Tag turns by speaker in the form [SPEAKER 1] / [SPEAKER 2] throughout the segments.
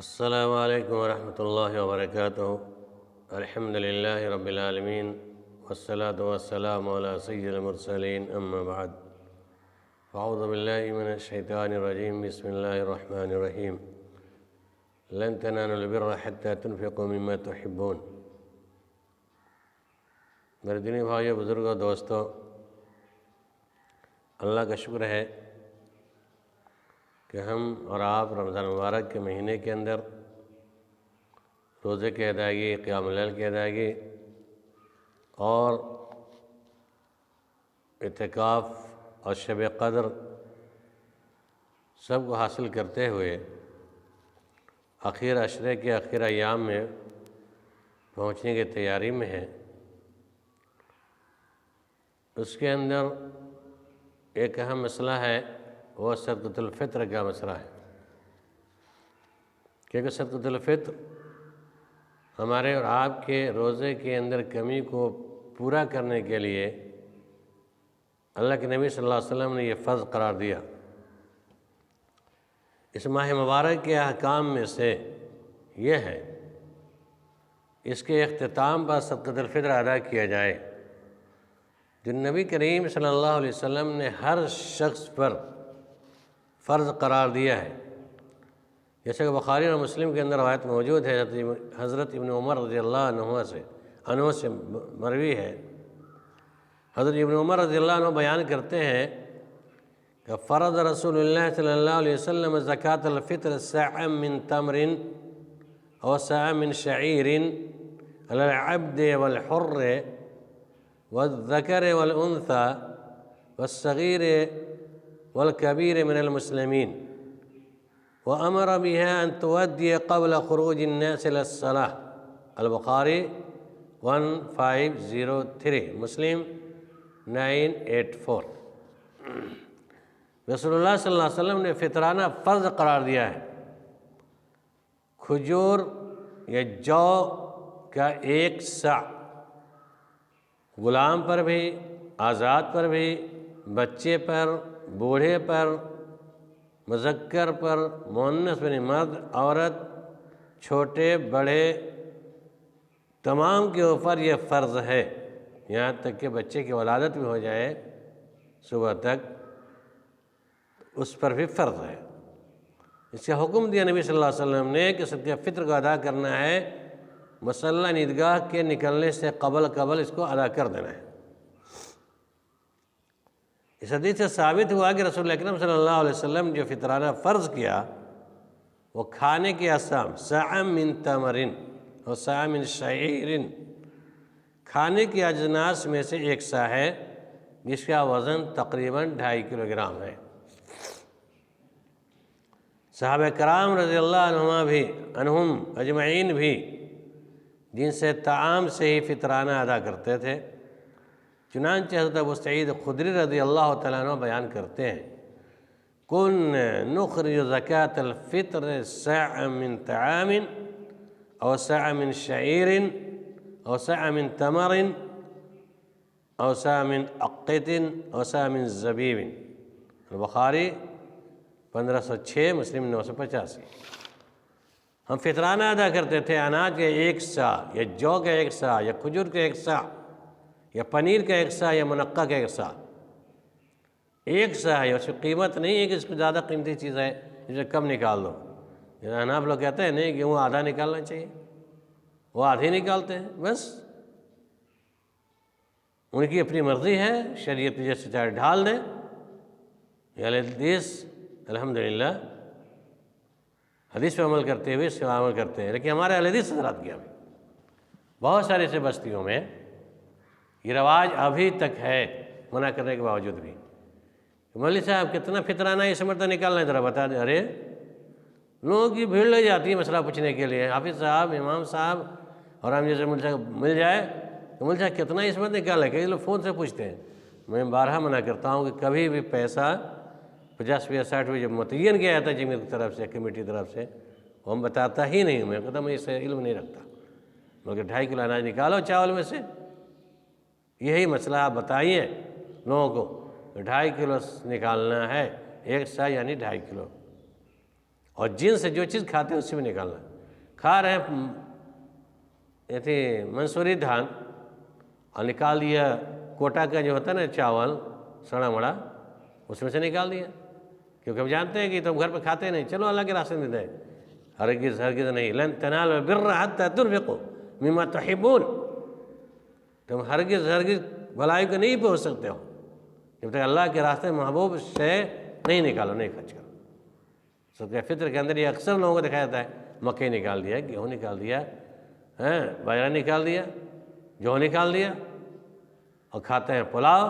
[SPEAKER 1] السلام علیکم ورحمۃ اللہ وبرکاتہ۔ الحمد للہ رب العالمین والصلاة والسلام علی سید المرسلین، اما بعد فاعوذ باللہ من الشیطان الرجیم، بسم اللہ الرحمن الرحیم۔ لن تنالوا البر حتى تنفقوا مما تحبون۔ میرے دینی بھائیو، بزرگوں، دوستو، اللہ کا شکر ہے کہ ہم اور آپ رمضان مبارک کے مہینے کے اندر روزے کی ادائیگی، قیام اللیل کی ادائیگی اور اعتکاف اور شب قدر سب کو حاصل کرتے ہوئے آخر عشرے کے آخر ایام میں پہنچنے کی تیاری میں ہے۔ اس کے اندر ایک اہم مسئلہ ہے، وہ صدقۃ الفطر کا مسئلہ ہے، کیونکہ صدقۃ الفطر ہمارے اور آپ کے روزے کے اندر کمی کو پورا کرنے کے لیے اللہ کے نبی صلی اللہ علیہ وسلم نے یہ فرض قرار دیا۔ اس ماہ مبارک کے احکام میں سے یہ ہے اس کے اختتام پر صدقۃ الفطر ادا کیا جائے، جو نبی کریم صلی اللہ علیہ وسلم نے ہر شخص پر فرض قرار دیا ہے۔ جیسے کہ بخاری اور مسلم کے اندر روایت موجود ہے، حضرت ابن عمر رضی اللہ عنہ سے مروی ہے۔ حضرت ابن عمر رضی اللہ عنہ بیان کرتے ہیں کہ فرض رسول اللہ صلی اللہ علیہ وسلم زکاة الفطر صاع من تمر او صاع من شعیر علی العبد والحر والذکر والانثى والصغیر والکبیر من المسلمین، وأمر بها أن تؤدي قبل خروج الناس إلى الصلاة۔ البخاری 1503، مسلم 984۔ رسول اللہ صلی اللہ علیہ وسلم نے فطرانہ فرض قرار دیا ہے۔ کھجور یا جو کا 1 صاع غلام پر بھی، آزاد پر بھی، بچے پر، بوڑھے پر، مذکر پر، مؤنث یعنی مرد، عورت، چھوٹے بڑے، تمام کے اوپر یہ فرض ہے، یہاں تک کہ بچے کی ولادت بھی ہو جائے صبح تک اس پر بھی فرض ہے۔ اس کا حکم دیا نبی صلی اللہ علیہ وسلم نے کہ صدقہ فطر کو ادا کرنا ہے، مصلی عیدگاہ کے نکلنے سے قبل اس کو ادا کر دینا ہے۔ اس حدیث سے ثابت ہوا کہ رسول اکرم صلی اللہ علیہ وسلم جو فطرانہ فرض کیا وہ کھانے کے اقسام صاع من تمر اور صاع من شعیر، کھانے کی اجناس میں سے 1 صاع ہے، جس کا وزن تقریباً 2.5 کلو گرام ہے۔ صحابہ کرام رضی اللہ عنہم اجمعین بھی جن سے طعام سے ہی فطرانہ ادا کرتے تھے، چنانچہ حضرت ابو سعید خدری رضی اللہ تعالیٰ عنہ بیان کرتے ہیں، كنا نخرج زکاة الفطر صاع من طعام او صاع من شعیر او صاع من تمر او صاع من اقط او صاع من زبیب۔ البخاری 1506، مسلم 985۔ ہم فطرانہ ادا کرتے تھے اناج کے 1 صاع، یا جو کا 1 صاع، یا کھجور کا 1 صاع، یا پنیر کا 1 صاع، یا منقع کا 1 صاع۔ 1 صاع ہے، اس کی قیمت نہیں ہے کہ اس کو زیادہ قیمتی چیز ہے اسے کم نکال دو۔ حناف لوگ کہتے ہیں نہیں کہ وہ آدھا نکالنا چاہیے، وہ آدھی نکالتے ہیں، بس ان کی اپنی مرضی ہے، شریعت جیسے چاہے ڈھال دیں۔ یہ حدیث الحمدللہ حدیث پہ عمل کرتے ہوئے اس سے عمل کرتے ہیں، لیکن ہمارے اہل حدیث حضرات کیا بہت ساری ایسے بستیوں میں یہ رواج ابھی تک ہے، منع کرنے کے باوجود بھی۔ مولوی صاحب کتنا فطرانہ اس مرتبہ نکالنا ہے ذرا بتا دیں۔ ارے لوگوں کی بھیڑ لگ جاتی ہے مسئلہ پوچھنے کے لیے، حافظ صاحب، امام صاحب، اور ہم جیسے مولوی صاحب مل جائے تو مولوی صاحب کتنا اس مرتبہ نکالا ہے، کئی لوگ فون سے پوچھتے ہیں۔ میں بارہا منع کرتا ہوں کہ کبھی بھی پیسہ 50 یا 60 جب متعین کیا جاتا ہے جمعیت کی طرف سے، کمیٹی کی طرف سے، وہ ہم بتاتا ہی نہیں ہوں، میں کہتا ہوں میں اس سے علم نہیں رکھتا، بلکہ 2.5 کلو اناج نکالو چاول میں سے، یہی مسئلہ آپ بتائیے لوگوں کو، 2.5 کلو نکالنا ہے، 1 صاع یعنی 2.5 کلو۔ اور جن سے جو چیز کھاتے ہیں اسی میں نکالنا ہے۔ کھا رہے ہیں یہ تھی منصوری دھان اور نکال دیا کوٹا کا جو ہوتا ہے نا چاول سڑا مڑا، اس میں سے نکال دیا، کیونکہ ہم جانتے ہیں کہ تم گھر پہ کھاتے نہیں، چلو اللہ کے راستے میں دیں، ہرگز ہرگز نہیں، لن تنالوا البر حتى تنفقوا مما تحبون، تم ہرگز ہرگز بھلائی کو نہیں پہنچ سکتے ہو جب تک اللہ کے راستے میں محبوب سے نہیں نکالو، نہیں خرچ کرو۔ صدقہ فطر کے اندر یہ اکثر لوگوں کو دکھایا جاتا ہے، مکئی نکال دیا، گیہوں نکال دیا، باجرہ نکال دیا، جو نکال دیا، اور کھاتے ہیں پلاؤ،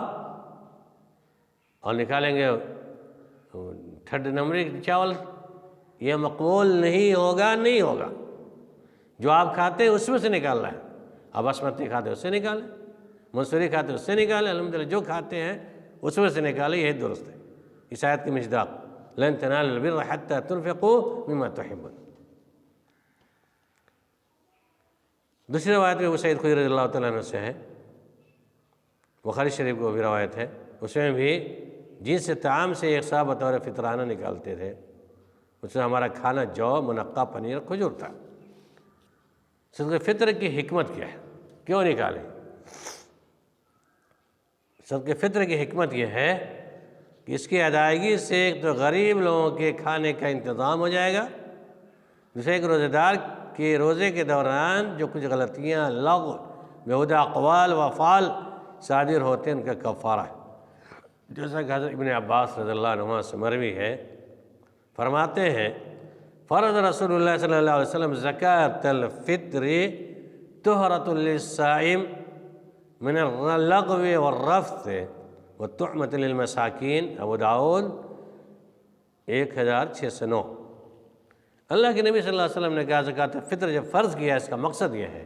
[SPEAKER 1] اور نکالیں گے تھرڈ نمبری چاول۔ یہ مقبول نہیں ہوگا، نہیں ہوگا۔ جو آپ کھاتے ہیں اس میں سے نکالنا ہے، آپ باسمتی کھاتے ہیں اس سے نکالیں، منصوری کھاتے ہیں اس سے نکالیں، الحمدللہ جو کھاتے ہیں اس میں سے نکالیں، یہی درست ہے۔ اس آیت کی مصداق لن تنالوا البر حتى تنفقوا مما تحبون۔ دوسری روایت میں ابو سعید خدری رضی اللہ تعالیٰ عنہ سے ہے، بخاری شریف کو بھی روایت ہے، اس میں بھی جن سے طعام سے ایک صاحب بطور فطرانہ نکالتے تھے، اس میں ہمارا کھانا جو، منقع، پنیر، کھجور تھا۔ صدقہ فطر کی حکمت کیا ہے، کیوں نکالیں؟ صدقہ فطر کی حکمت یہ ہے کہ اس کی ادائیگی سے ایک تو غریب لوگوں کے کھانے کا انتظام ہو جائے گا، دوسرے ایک روزہ دار کے روزے کے دوران جو کچھ غلطیاں، لغو، بیہودہ اقوال و افعال صادر ہوتے ہیں ان کا کفارہ ہے۔ جیسا کہ حضرت ابن عباس رضی اللہ عنہما سے مروی ہے، فرماتے ہیں فرض رسول اللہ صلی اللہ علیہ وسلم زکاۃ الفطر طہرۃ للصائم من اللغو والرفث والطعمۃ للمساکین، ابو داؤد 1609۔ اللہ کے نبی صلی اللہ علیہ وسلم نے کہا زکاۃ الفطر جب فرض کیا، اس کا مقصد یہ ہے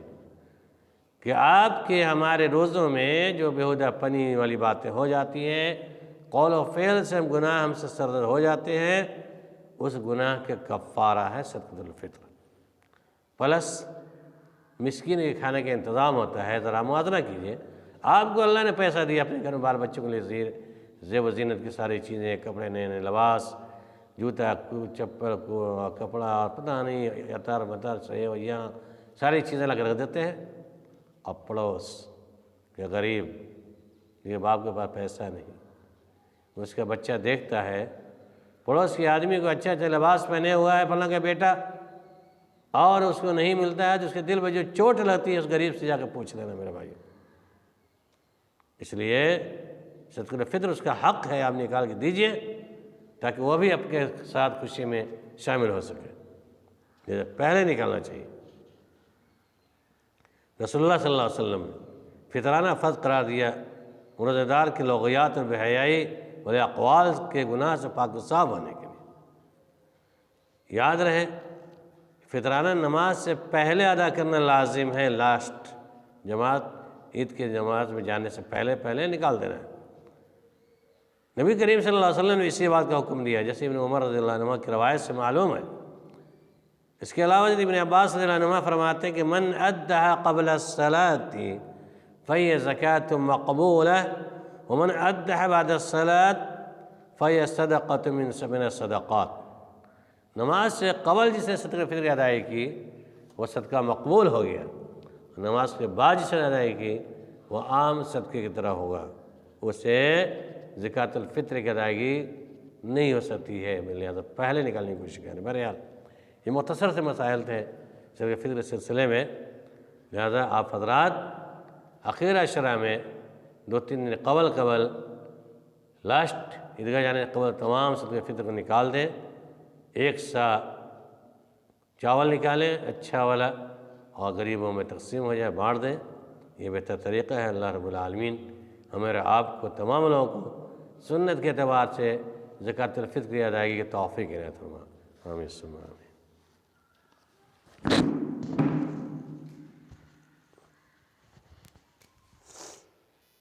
[SPEAKER 1] کہ آپ کے ہمارے روزوں میں جو بیہودہ پنی والی باتیں ہو جاتی ہیں، قول و فعل سے گناہ ہم سے سرزد ہو جاتے ہیں، اس گناہ کے کفارہ ہے صدقۃ الفطر، پلس مسکین کے کھانے کا انتظام ہوتا ہے۔ ذرا موازنہ کیجئے، آپ کو اللہ نے پیسہ دیا اپنے گھر میں بال بچوں کے لیے زیب و زینت کی ساری چیزیں، کپڑے، نئے نئے لباس، جوتا، چپل، کپڑا، پتہ نہیں عطر مطر، سیویاں، ساری چیزیں لگ رکھ دیتے ہیں، اور پڑوس کہ غریب یہ باپ کے پاس پیسہ نہیں، اس کا بچہ دیکھتا ہے پڑوس کے آدمی کو اچھا اچھا لباس پہنے ہوا ہے فلاں کا بیٹا، اور اس کو نہیں ملتا ہے تو اس کے دل میں جو چوٹ لگتی ہے اس غریب سے جا کے پوچھ لینا میرے بھائی۔ اس لیے صدقۃ الفطر اس کا حق ہے، آپ نکال کے دیجئے تاکہ وہ بھی آپ کے ساتھ خوشی میں شامل ہو سکے، پہلے نکالنا چاہیے۔ رسول اللہ صلی اللہ علیہ وسلم نے فطرانہ فرض قرار دیا روزہ دار کے لغویات اور بے حیائی والے اقوال کے گناہ سے پاک و صاف ہونے کے لیے۔ یاد رہے فطرانہ نماز سے پہلے ادا کرنا لازم ہے، لاسٹ جماعت، عید کے جماعت میں جانے سے پہلے نکال دینا ہے۔ نبی کریم صلی اللہ علیہ وسلم نے اسی بات کا حکم دیا، جیسے ابن عمر رضی اللہ عنہ کی روایت سے معلوم ہے۔ اس کے علاوہ ابن عباس رضی اللہ عنہ فرماتے ہیں کہ من ادھا قبل الصلاة فہی زکاۃ مقبولہ ومن ادھا بعد الصلاة فہی صدقۃ من الصدقات۔ نماز سے قبل جسے صدقہ فطر ادائیگی کی وہ صدقہ مقبول ہو گیا، نماز کے بعد جسے ادائیگی کی وہ عام صدقے کی طرح ہوگا، اسے زکاۃ الفطر کی ادائیگی نہیں ہو سکتی ہے، لہٰذا پہلے نکالنے کی کوشش کریں۔ بہرحال یہ مختصر سے مسائل تھے صدقہ فطر کے سلسلے میں، لہٰذا آپ حضرات اخیر عشرہ میں 2-3 دن قبل لاسٹ عیدگاہ جانے سے قبل تمام صدقہ فطر کو نکال دیں، ایک سا چاول نکالیں اچھا والا اور غریبوں میں تقسیم ہو جائے، بانٹ دیں، یہ بہتر طریقہ ہے۔ اللہ رب العالمین ہمارے آپ کو تمام لوگوں کو سنت کے اعتبار سے زکاۃ الفطر کی ادائیگی کی توفیق عنایت فرمائے، آمین ثم آمین۔